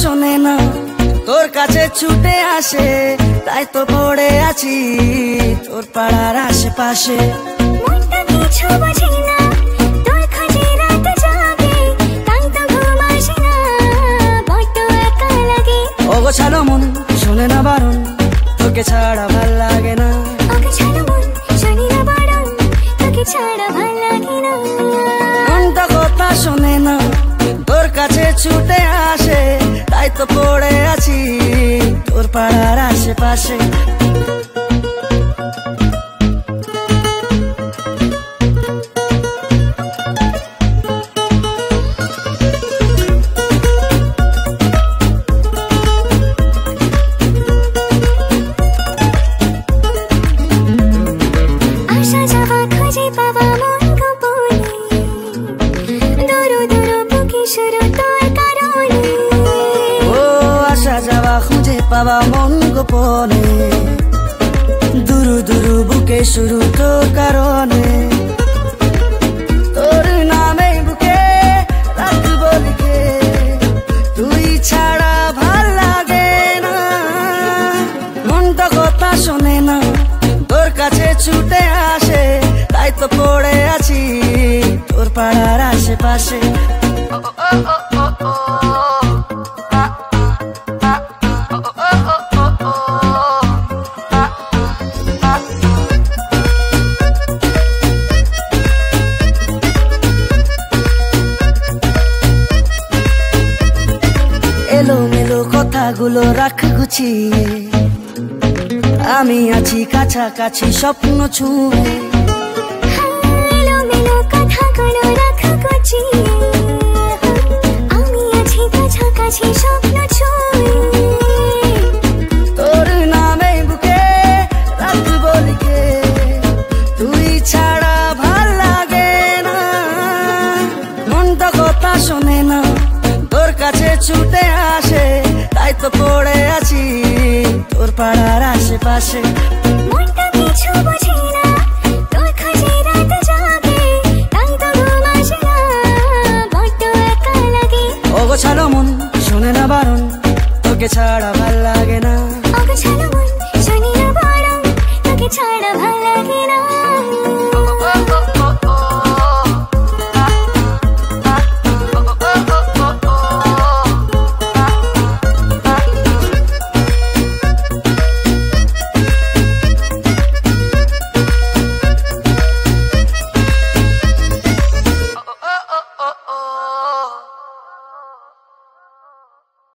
শোনে না তোর কাছে ছুটে আসে, তাই তো পড়ে আছি তোর পাড়ার আশেপাশে। মনটা কিছু বোঝে না, তোর খোঁজে রাত জাগে, তাই তো ঘুম আসে না, বড্ড একা লাগে। ওগো ছাড়ো মন, শোনে না বারণ, তোকে ছাড়া ভাল লাগে না। ওগো ছাড়ো মন, শোনে না বারণ, তোকে ছাড়া ভাল লাগে না। মনটা কথা শোনে না, তোর কাছে ছুটে আসে, তাই তো পড়ে আছি তোর পাড়ার আশেপাশে। আসা যাওয়া খুঁজে পাওয়া মন গোপনে, দূর দূর বুকে শুরু তোর কারণে। ও আসা যাওয়া খুঁজে পাওয়া মন গোপনে, দুরু দুরু বুকে শুরু তোর কারণে। তোর নামে বুকে রাখবো লিখে, তুই ছাড়া ভাল লাগে না। মনটা কথা শোনে না, তোর কাছে ছুটে আসে, তাই তো পড়ে আছি তোর পাড়ার আশেপাশে। এলোমেলো কথাগুলো রাখ গুছিয়ে, আমি আছি কাছাকাছি স্বপ্ন ছুঁয়ে। এলোমেলো কথাগুলো রাখ গুছিয়ে, আমি আছি কাছাকাছি স্বপ্ন ছুঁয়ে। তোর নামে বুকে রাখবো লিখে, তুই ছাড়া ভাল লাগে না। মনটা কথা শোনে না, তোর কাছে ছুটে আসে, তাই তো পড়ে আছি তোর পাড়ার আশেপাশে। মনটা কিছু বোঝে না, তোর খোঁজে রাত জাগে, তাই তো ঘুম আসে না, বড্ড একা লাগে। ওগো ছাড়ো মন, শোনে না বারণ, তোকে ছাড়া ভাল লাগে না।